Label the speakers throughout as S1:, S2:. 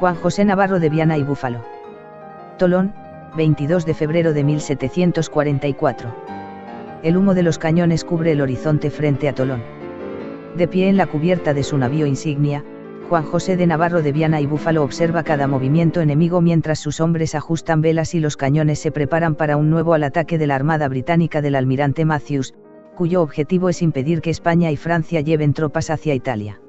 S1: Juan José Navarro de Viana y Búfalo. Tolón, 22 de febrero de 1744. El humo de los cañones cubre el horizonte frente a Tolón. De pie en la cubierta de su navío insignia, Juan José de Navarro de Viana y Búfalo observa cada movimiento enemigo mientras sus hombres ajustan velas y los cañones se preparan para un nuevo ataque de la Armada Británica del almirante Matthews, cuyo objetivo es impedir que España y Francia lleven tropas hacia Italia.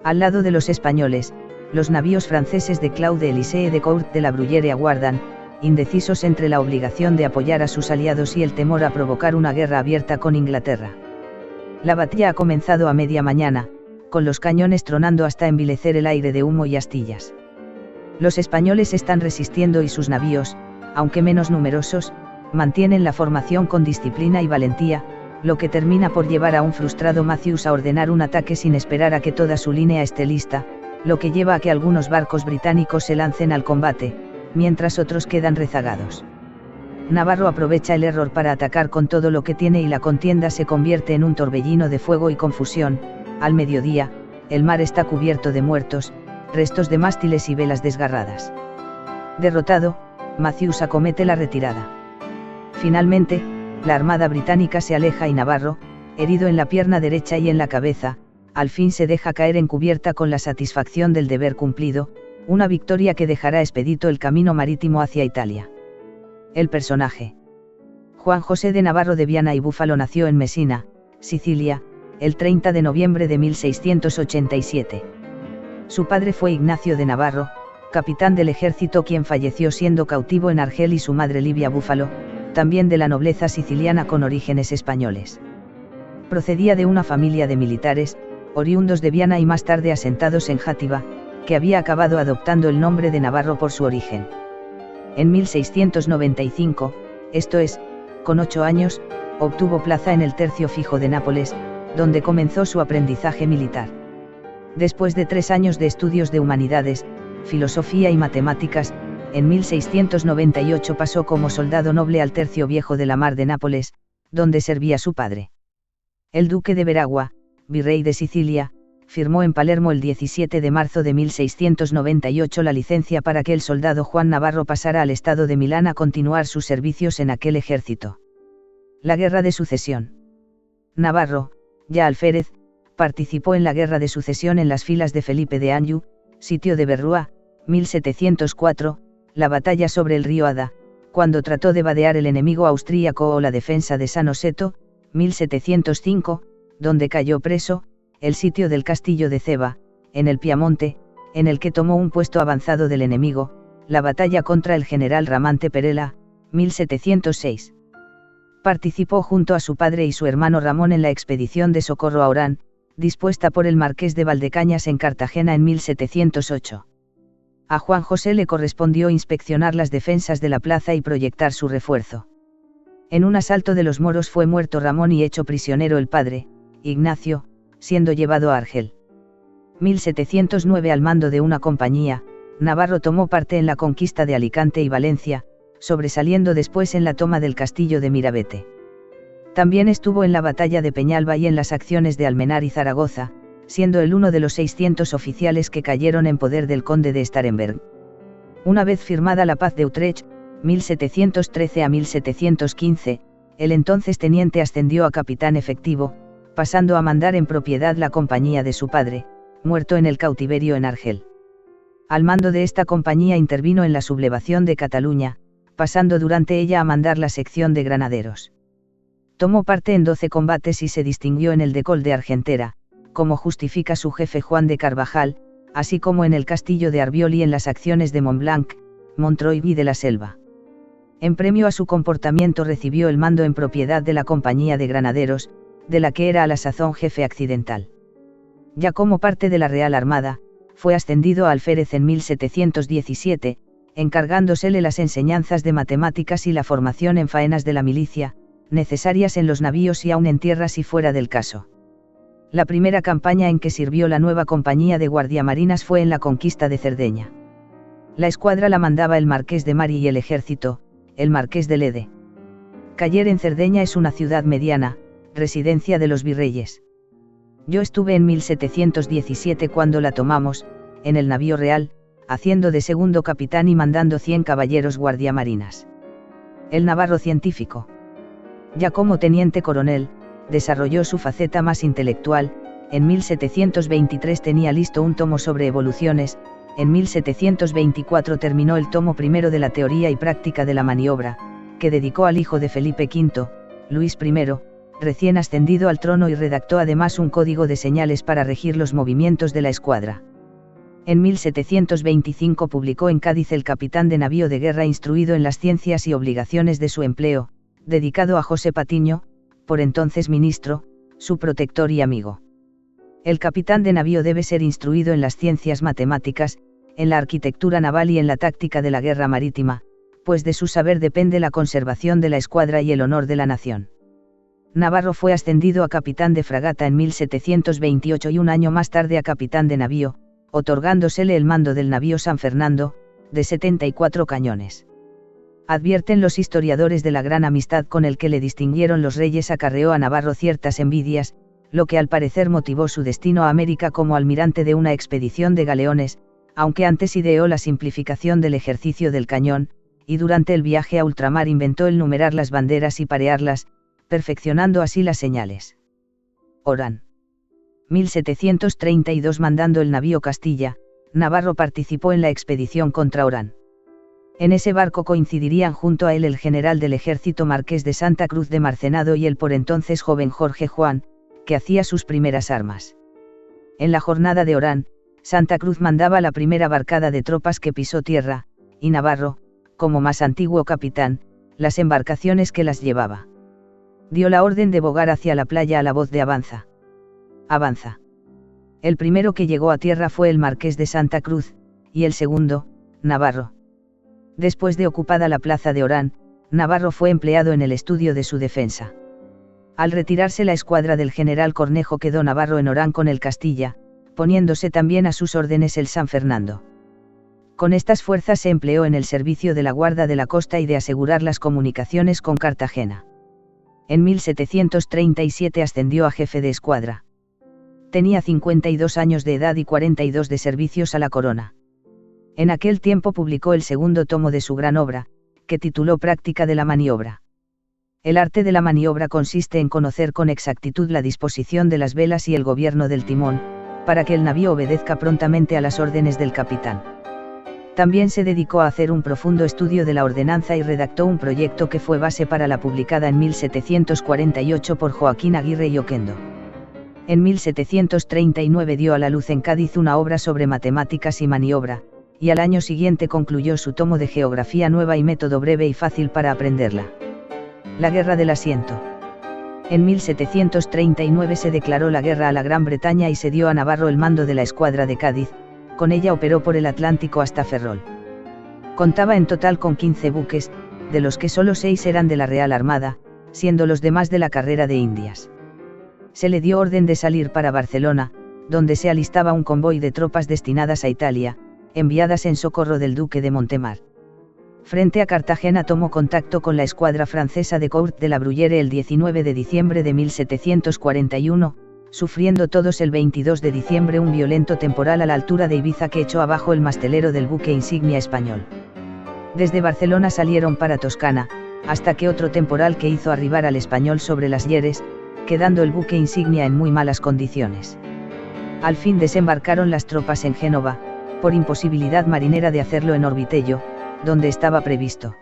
S1: Al lado de los españoles, los navíos franceses de Claude Élysée de Court de la Bruyère aguardan, indecisos entre la obligación de apoyar a sus aliados y el temor a provocar una guerra abierta con Inglaterra. La batalla ha comenzado a media mañana, con los cañones tronando hasta envilecer el aire de humo y astillas. Los españoles están resistiendo y sus navíos, aunque menos numerosos, mantienen la formación con disciplina y valentía, lo que termina por llevar a un frustrado Matthews a ordenar un ataque sin esperar a que toda su línea esté lista, lo que lleva a que algunos barcos británicos se lancen al combate, mientras otros quedan rezagados. Navarro aprovecha el error para atacar con todo lo que tiene y la contienda se convierte en un torbellino de fuego y confusión. Al mediodía, el mar está cubierto de muertos, restos de mástiles y velas desgarradas. Derrotado, Matthews acomete la retirada. Finalmente, la armada británica se aleja y Navarro, herido en la pierna derecha y en la cabeza, al fin se deja caer en cubierta con la satisfacción del deber cumplido, una victoria que dejará expedito el camino marítimo hacia Italia. El personaje. Juan José de Navarro de Viana y Búfalo nació en Messina, Sicilia, el 30 de noviembre de 1687. Su padre fue Ignacio de Navarro, capitán del ejército quien falleció siendo cautivo en Argel, y su madre Livia Búfalo, también de la nobleza siciliana con orígenes españoles. Procedía de una familia de militares, oriundos de Viana y más tarde asentados en Játiva, que había acabado adoptando el nombre de Navarro por su origen. En 1695, esto es, con 8 años, obtuvo plaza en el Tercio Fijo de Nápoles, donde comenzó su aprendizaje militar. Después de 3 años de estudios de humanidades, filosofía y matemáticas, en 1698 pasó como soldado noble al Tercio Viejo de la Mar de Nápoles, donde servía su padre. El duque de Veragua, virrey de Sicilia, firmó en Palermo el 17 de marzo de 1698 la licencia para que el soldado Juan Navarro pasara al estado de Milán a continuar sus servicios en aquel ejército. La Guerra de Sucesión. Navarro, ya alférez, participó en la Guerra de Sucesión en las filas de Felipe de Anjou, sitio de Berrua, 1704, la batalla sobre el río Adda, cuando trató de vadear el enemigo austríaco, o la defensa de Sanoseto, 1705, donde cayó preso, el sitio del castillo de Ceva, en el Piamonte, en el que tomó un puesto avanzado del enemigo, la batalla contra el general Ramante Perela, 1706. Participó junto a su padre y su hermano Ramón en la expedición de socorro a Orán, dispuesta por el marqués de Valdecañas en Cartagena en 1708. A Juan José le correspondió inspeccionar las defensas de la plaza y proyectar su refuerzo. En un asalto de los moros fue muerto Ramón y hecho prisionero el padre, Ignacio, siendo llevado a Argel. 1709. Al mando de una compañía, Navarro tomó parte en la conquista de Alicante y Valencia, sobresaliendo después en la toma del castillo de Mirabete. También estuvo en la batalla de Peñalba y en las acciones de Almenar y Zaragoza, siendo él uno de los 600 oficiales que cayeron en poder del conde de Staremberg. Una vez firmada la paz de Utrecht, 1713 a 1715, el entonces teniente ascendió a capitán efectivo, pasando a mandar en propiedad la compañía de su padre, muerto en el cautiverio en Argel. Al mando de esta compañía intervino en la sublevación de Cataluña, pasando durante ella a mandar la sección de granaderos. Tomó parte en 12 combates y se distinguió en el de Col de Argentera, como justifica su jefe Juan de Carvajal, así como en el castillo de Arbiol y en las acciones de Montblanc, Montreuil y de la Selva. En premio a su comportamiento recibió el mando en propiedad de la compañía de granaderos, de la que era a la sazón jefe accidental. Ya como parte de la Real Armada, fue ascendido a alférez en 1717, encargándosele las enseñanzas de matemáticas y la formación en faenas de la milicia, necesarias en los navíos y aun en tierra si fuera del caso. La primera campaña en que sirvió la nueva compañía de guardiamarinas fue en la conquista de Cerdeña. La escuadra la mandaba el marqués de Mari y el ejército, el marqués de Lede. Caller en Cerdeña es una ciudad mediana, residencia de los virreyes. Yo estuve en 1717 cuando la tomamos, en el navío real, haciendo de segundo capitán y mandando 100 caballeros guardiamarinas. El navarro científico, ya como teniente coronel, desarrolló su faceta más intelectual. En 1723 tenía listo un tomo sobre evoluciones, en 1724 terminó el tomo primero de la teoría y práctica de la maniobra, que dedicó al hijo de Felipe V, Luis I, recién ascendido al trono, y redactó además un código de señales para regir los movimientos de la escuadra. En 1725 publicó en Cádiz El capitán de navío de guerra instruido en las ciencias y obligaciones de su empleo, dedicado a José Patiño, por entonces ministro, su protector y amigo. El capitán de navío debe ser instruido en las ciencias matemáticas, en la arquitectura naval y en la táctica de la guerra marítima, pues de su saber depende la conservación de la escuadra y el honor de la nación. Navarro fue ascendido a capitán de fragata en 1728 y un año más tarde a capitán de navío, otorgándosele el mando del navío San Fernando, de 74 cañones. Advierten los historiadores de la gran amistad con el que le distinguieron los reyes. Acarreó a Navarro ciertas envidias, lo que al parecer motivó su destino a América como almirante de una expedición de galeones, aunque antes ideó la simplificación del ejercicio del cañón, y durante el viaje a ultramar inventó el numerar las banderas y parearlas, perfeccionando así las señales. Orán. 1732. Mandando el navío Castilla, Navarro participó en la expedición contra Orán. En ese barco coincidirían junto a él el general del ejército Marqués de Santa Cruz de Marcenado y el por entonces joven Jorge Juan, que hacía sus primeras armas. En la jornada de Orán, Santa Cruz mandaba la primera barcada de tropas que pisó tierra, y Navarro, como más antiguo capitán, las embarcaciones que las llevaba. Dio la orden de bogar hacia la playa a la voz de avanza. Avanza. El primero que llegó a tierra fue el Marqués de Santa Cruz, y el segundo, Navarro. Después de ocupada la plaza de Orán, Navarro fue empleado en el estudio de su defensa. Al retirarse la escuadra del general Cornejo, quedó Navarro en Orán con el Castilla, poniéndose también a sus órdenes el San Fernando. Con estas fuerzas se empleó en el servicio de la guarda de la costa y de asegurar las comunicaciones con Cartagena. En 1737 ascendió a jefe de escuadra. Tenía 52 años de edad y 42 de servicios a la corona. En aquel tiempo publicó el segundo tomo de su gran obra, que tituló Práctica de la maniobra. El arte de la maniobra consiste en conocer con exactitud la disposición de las velas y el gobierno del timón, para que el navío obedezca prontamente a las órdenes del capitán. También se dedicó a hacer un profundo estudio de la ordenanza y redactó un proyecto que fue base para la publicada en 1748 por Joaquín Aguirre y Oquendo. En 1739 dio a la luz en Cádiz una obra sobre matemáticas y maniobra, y al año siguiente concluyó su tomo de geografía nueva y método breve y fácil para aprenderla. La Guerra del Asiento. En 1739 se declaró la guerra a la Gran Bretaña y se dio a Navarro el mando de la escuadra de Cádiz. Con ella operó por el Atlántico hasta Ferrol. Contaba en total con 15 buques, de los que solo 6 eran de la Real Armada, siendo los demás de la Carrera de Indias. Se le dio orden de salir para Barcelona, donde se alistaba un convoy de tropas destinadas a Italia, enviadas en socorro del duque de Montemar. Frente a Cartagena tomó contacto con la escuadra francesa de Court de la Bruyère el 19 de diciembre de 1741, sufriendo todos el 22 de diciembre un violento temporal a la altura de Ibiza que echó abajo el mastelero del buque insignia español. Desde Barcelona salieron para Toscana, hasta que otro temporal que hizo arribar al español sobre las Lleres, quedando el buque insignia en muy malas condiciones. Al fin desembarcaron las tropas en Génova, por imposibilidad marinera de hacerlo en Orvitello, donde estaba previsto.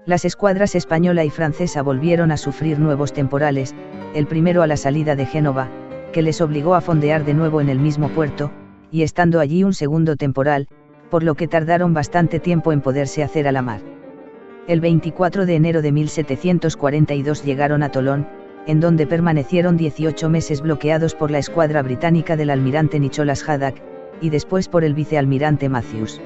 S1: Las escuadras española y francesa volvieron a sufrir nuevos temporales, el primero a la salida de Génova, que les obligó a fondear de nuevo en el mismo puerto, y estando allí un segundo temporal, por lo que tardaron bastante tiempo en poderse hacer a la mar. El 24 de enero de 1742 llegaron a Tolón, en donde permanecieron 18 meses bloqueados por la escuadra británica del almirante Nicholas Haddock, y después por el vicealmirante Matthews.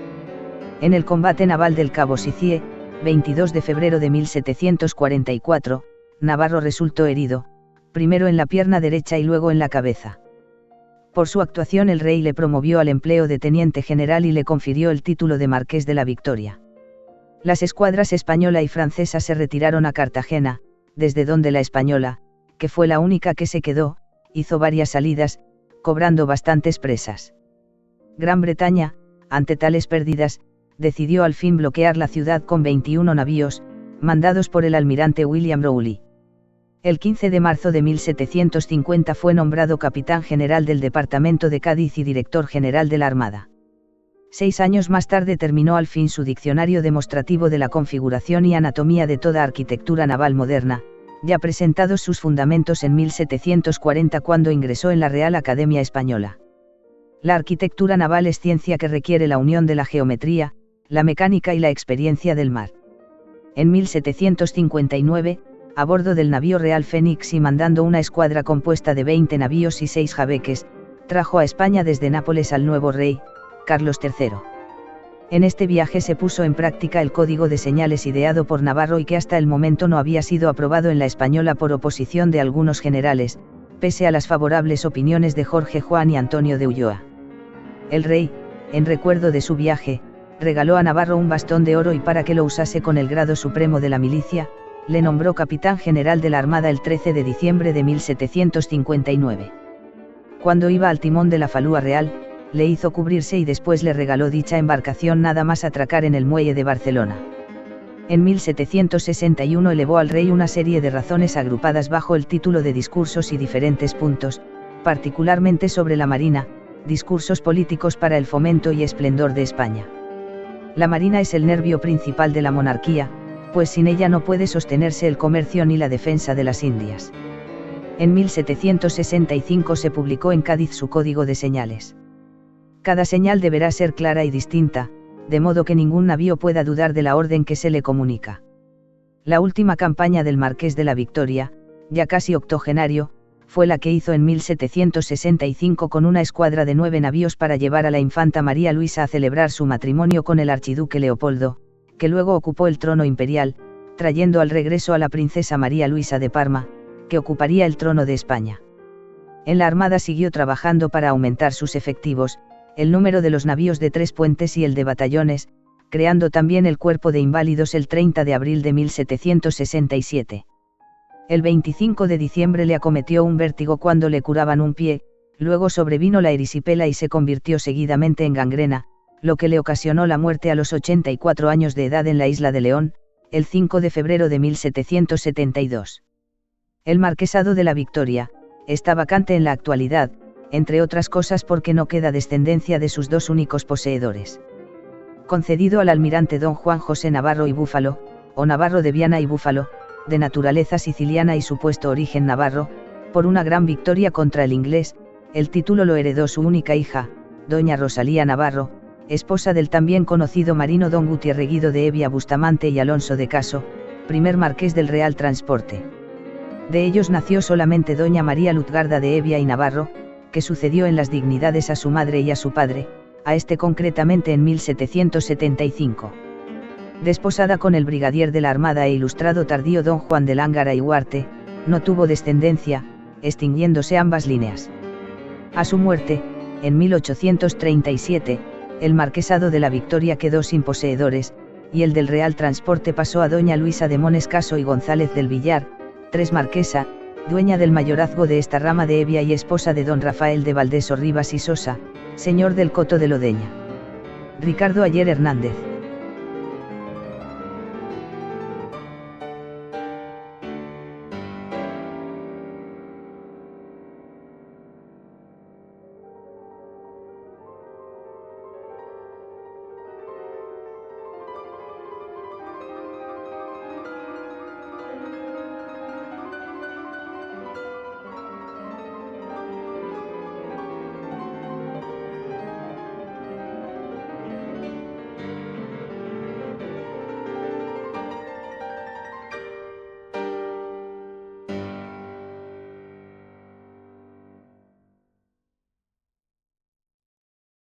S1: En el combate naval del Cabo Sicie, 22 de febrero de 1744, Navarro resultó herido, primero en la pierna derecha y luego en la cabeza. Por su actuación el rey le promovió al empleo de teniente general y le confirió el título de Marqués de la Victoria. Las escuadras española y francesa se retiraron a Cartagena, desde donde la española, que fue la única que se quedó, hizo varias salidas, cobrando bastantes presas. Gran Bretaña, ante tales pérdidas, decidió al fin bloquear la ciudad con 21 navíos, mandados por el almirante William Rowley. El 15 de marzo de 1750 fue nombrado capitán general del departamento de Cádiz y director general de la Armada. 6 años más tarde terminó al fin su diccionario demostrativo de la configuración y anatomía de toda arquitectura naval moderna, ya presentados sus fundamentos en 1740 cuando ingresó en la Real Academia Española. La arquitectura naval es ciencia que requiere la unión de la geometría, la mecánica y la experiencia del mar. En 1759, a bordo del navío Real Fénix y mandando una escuadra compuesta de 20 navíos y 6 jabeques, trajo a España desde Nápoles al nuevo rey, Carlos III. En este viaje se puso en práctica el código de señales ideado por Navarro y que hasta el momento no había sido aprobado en la Española por oposición de algunos generales, pese a las favorables opiniones de Jorge Juan y Antonio de Ulloa. El rey, en recuerdo de su viaje, regaló a Navarro un bastón de oro y para que lo usase con el grado supremo de la milicia, le nombró capitán general de la Armada el 13 de diciembre de 1759. Cuando iba al timón de la falúa real, le hizo cubrirse y después le regaló dicha embarcación nada más atracar en el muelle de Barcelona. En 1761 elevó al rey una serie de razones agrupadas bajo el título de discursos y diferentes puntos, particularmente sobre la Marina, discursos políticos para el fomento y esplendor de España. La Marina es el nervio principal de la monarquía, pues sin ella no puede sostenerse el comercio ni la defensa de las Indias. En 1765 se publicó en Cádiz su Código de Señales. Cada señal deberá ser clara y distinta, de modo que ningún navío pueda dudar de la orden que se le comunica. La última campaña del Marqués de la Victoria, ya casi octogenario, fue la que hizo en 1765 con una escuadra de 9 navíos para llevar a la infanta María Luisa a celebrar su matrimonio con el archiduque Leopoldo, que luego ocupó el trono imperial, trayendo al regreso a la princesa María Luisa de Parma, que ocuparía el trono de España. En la Armada siguió trabajando para aumentar sus efectivos, el número de los navíos de 3 puentes y el de batallones, creando también el Cuerpo de Inválidos el 30 de abril de 1767. El 25 de diciembre le acometió un vértigo cuando le curaban un pie, luego sobrevino la erisipela y se convirtió seguidamente en gangrena, lo que le ocasionó la muerte a los 84 años de edad en la isla de León, el 5 de febrero de 1772. El Marquesado de la Victoria, está vacante en la actualidad, entre otras cosas porque no queda descendencia de sus 2 únicos poseedores. Concedido al almirante don Juan José Navarro y Búfalo, o Navarro de Viana y Búfalo, de naturaleza siciliana y supuesto origen navarro, por una gran victoria contra el inglés, el título lo heredó su única hija, doña Rosalía Navarro, esposa del también conocido marino don Gutierreguido de Evia Bustamante y Alonso de Caso, primer marqués del Real Transporte. De ellos nació solamente doña María Lutgarda de Evia y Navarro, que sucedió en las dignidades a su madre y a su padre, a este concretamente en 1775. Desposada con el brigadier de la Armada e ilustrado tardío don Juan de Lángara y Huarte, no tuvo descendencia, extinguiéndose ambas líneas. A su muerte, en 1837, el Marquesado de la Victoria quedó sin poseedores, y el del Real Transporte pasó a doña Luisa de Mones Caso y González del Villar, 3 marquesa, dueña del mayorazgo de esta rama de Evia y esposa de don Rafael de Valdés Rivas y Sosa, señor del Coto de Lodeña. Ricardo Ayer Hernández.